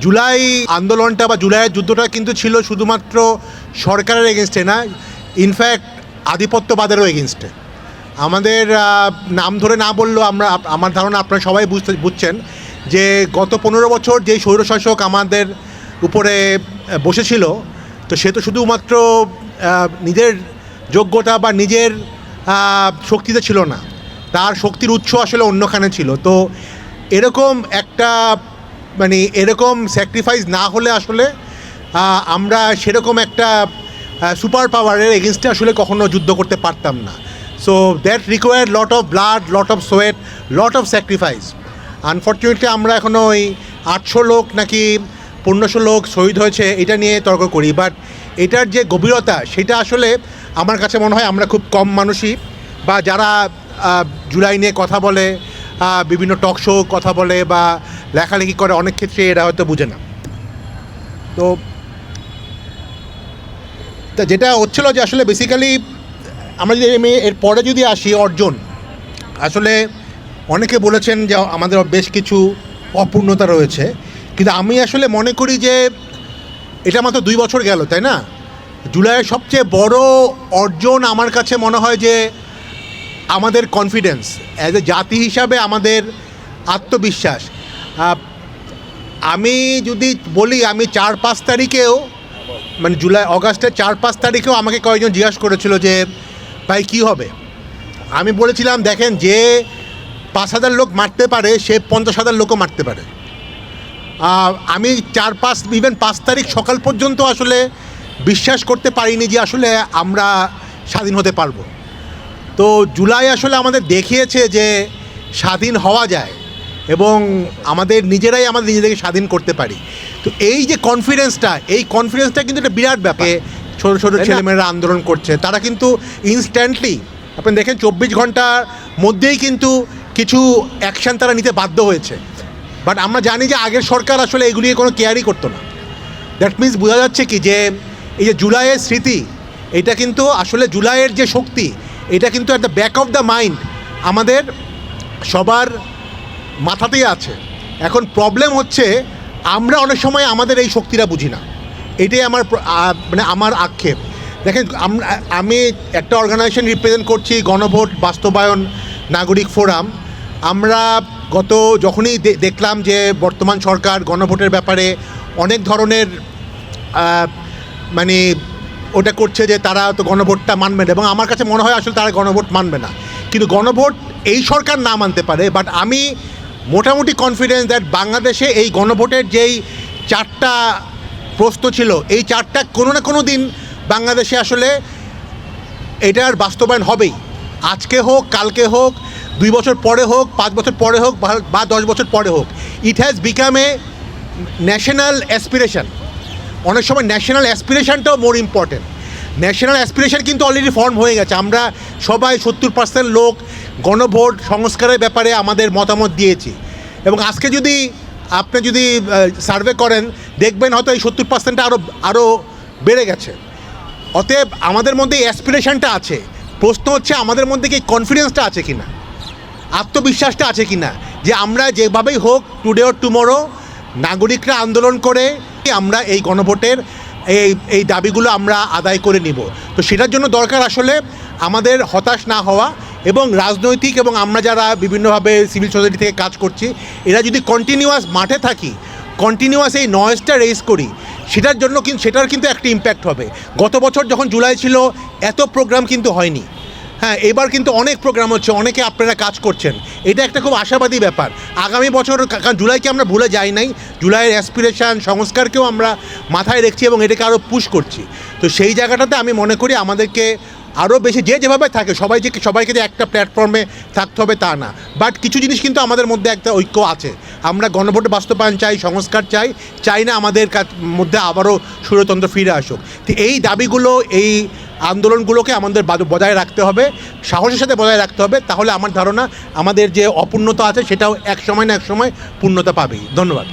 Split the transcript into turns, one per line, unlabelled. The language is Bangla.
জুলাই আন্দোলনটা বা জুলাইয়ের যুদ্ধটা কিন্তু ছিল শুধুমাত্র সরকারের এগেনস্টে না, ইনফ্যাক্ট আধিপত্যবাদেরও এগেনস্টে। আমাদের নাম ধরে না বললেও আমার ধারণা আপনারা সবাই বুঝছেন যে গত 15 বছর যেই স্বৈরশাসক আমাদের উপরে বসেছিল, তো সে তো শুধুমাত্র নিজের যোগ্যতা বা নিজের শক্তিতে ছিল না, তার শক্তির উৎস আসলে অন্যখানে ছিল। তো এরকম একটা এরকম স্যাক্রিফাইস না হলে আসলে আমরা সেরকম একটা সুপার পাওয়ারের এগেনস্টে আসলে কখনো যুদ্ধ করতে পারতাম না। So that required lot of blood, lot of sweat, lot of sacrifice. Unfortunately আমরা এখনও ওই 800 লোক নাকি 1500 লোক শহীদ হয়েছে এটা নিয়ে তর্ক করি, বাট এটার যে গভীরতা সেটা আসলে আমার কাছে মনে হয় আমরা খুব কম মানুষই বা যারা জুলাই নিয়ে কথা বলে, বিভিন্ন টক শো কথা বলে বা লেখালেখি করে, অনেক ক্ষেত্রে এরা হয়তো বুঝে না। তো যেটা হচ্ছিল যে আসলে বেসিক্যালি আমরা যদি এর পরে যদি আসি অর্জন, আসলে অনেকে বলেছেন যে আমাদের বেশ কিছু অপূর্ণতা রয়েছে, কিন্তু আমি আসলে মনে করি যে এটা মাত্র 2 বছর গেল, তাই না? জুলাইয়ের সবচেয়ে বড় অর্জন আমার কাছে মনে হয় যে আমাদের কনফিডেন্স অ্যাজ এ জাতি হিসাবে, আমাদের আত্মবিশ্বাস। আমি যদি বলি, আমি 4-5 তারিখেও অগাস্টের 4-5 তারিখেও আমাকে কয়েকজন জিজ্ঞাসা করেছিল যে ভাই কী হবে। আমি বলেছিলাম দেখেন, যে 5,000 লোক মারতে পারে সে 50,000 লোকও মারতে পারে। আমি 5 তারিখ সকাল পর্যন্ত আসলে বিশ্বাস করতে পারিনি যে আসলে আমরা স্বাধীন হতে পারবো। তো জুলাই আসলে আমাদের দেখিয়েছে যে স্বাধীন হওয়া যায় এবং আমাদের নিজেদেরকে স্বাধীন করতে পারি। তো এই যে কনফিডেন্সটা কিন্তু একটা বিরাট ব্যাপার। ছোটো ছোটো ছেলেমেয়েরা আন্দোলন করছে, তারা কিন্তু ইনস্ট্যান্টলি আপনি দেখেন 24 ঘন্টার মধ্যেই কিন্তু কিছু অ্যাকশান তারা নিতে বাধ্য হয়েছে। বাট আমরা জানি যে আগের সরকার আসলে এগুলিকে কোনো কেয়ারই করতো না। দ্যাট মিনস বোঝা যাচ্ছে কি যে এই যে জুলাইয়ের স্মৃতি, এটা কিন্তু আসলে জুলাইয়ের যে শক্তি, এটা কিন্তু at the back of the mind আমাদের সবার মাথাতেই আছে। এখন প্রবলেম হচ্ছে আমরা অনেক সময় আমাদের এই শক্তিটা বুঝি না। এটাই আমার আক্ষেপ। দেখেন, আমি একটা অর্গানাইজেশন রিপ্রেজেন্ট করছি, গণভোট বাস্তবায়ন নাগরিক ফোরাম। আমরা যখনই দেখলাম যে বর্তমান সরকার গণভোটের ব্যাপারে অনেক ধরনের ওটা করছে যে তারা তো গণভোটটা মানবে না, এবং আমার কাছে মনে হয় আসলে তারা গণভোট মানবে না। কিন্তু গণভোট এই সরকার না মানতে পারে, বাট আমি মোটামুটি কনফিডেন্স দ্যাট বাংলাদেশে এই গণভোটের যেই 4টা প্রশ্ন ছিল, এই 4টা কোনো না কোনো দিন বাংলাদেশে আসলে এটার বাস্তবায়ন হবেই। আজকে হোক, কালকে হোক, 2 বছর পরে হোক, 5 বছর পরে হোক বা 10 বছর পরে হোক, it has become a national aspiration. অনেক সময় ন্যাশনাল অ্যাসপিরেশনটাও মোর ইম্পর্টেন্ট। ন্যাশনাল অ্যাসপিরেশন কিন্তু অলরেডি ফর্ম হয়ে গেছে। আমরা সবাই 70% লোক গণভোট সংস্কারের ব্যাপারে আমাদের মতামত দিয়েছি, এবং আজকে আপনি যদি সার্ভে করেন দেখবেন হয়তো এই 70%টা আরও বেড়ে গেছে। অতএব আমাদের মধ্যে এই অ্যাসপিরেশনটা আছে। প্রশ্ন হচ্ছে আমাদের মধ্যে কি কনফিডেন্সটা আছে কি না, আত্মবিশ্বাসটা আছে কি না, যে আমরা যেভাবেই হোক টুডে অর টুমরো নাগরিকরা আন্দোলন করে আমরা এই গণভোটের এই দাবিগুলো আমরা আদায় করে নিব। তো সেটার জন্য দরকার আসলে আমাদের হতাশ না হওয়া, এবং রাজনৈতিক এবং আমরা যারা বিভিন্নভাবে সিভিল সোসাইটি থেকে কাজ করছি, এরা যদি কন্টিনিউয়াস মাঠে থাকি, কন্টিনিউয়াস এই নয়েজটা রেজ করি, সেটার কিন্তু একটা ইম্প্যাক্ট হবে। গত বছর যখন জুলাই ছিল এত প্রোগ্রাম কিন্তু হয়নি। হ্যাঁ, এবার কিন্তু অনেক প্রোগ্রাম হচ্ছে, অনেকে আপনারা কাজ করছেন, এটা একটা খুব আশাবাদী ব্যাপার। আগামী বছর, কারণ জুলাইকে আমরা ভুলে যাই নাই, জুলাইয়ের অ্যাসপিরেশন সংস্কারকেও আমরা মাথায় রেখেছি এবং এটাকে আরও পুশ করছি। তো সেই জায়গাটাতে আমি মনে করি আমাদেরকে আরও বেশি, যেভাবে থাকে সবাইকে যে একটা প্ল্যাটফর্মে থাকতে হবে তা না, বাট কিছু জিনিস কিন্তু আমাদের মধ্যে একটা ঐক্য আছে। আমরা গণভোটের বাস্তবায়ন চাই, সংস্কার চাই না আমাদের মধ্যে আবারও স্বৈরতন্ত্র ফিরে আসুক। তো এই দাবিগুলো, এই আন্দোলনগুলোকে আমাদের বজায় রাখতে হবে, সাহসের সাথে বজায় রাখতে হবে। তাহলে আমার ধারণা আমাদের যে অপূর্ণতা আছে সেটাও এক সময় না এক সময় পূর্ণতা পাবেই। ধন্যবাদ।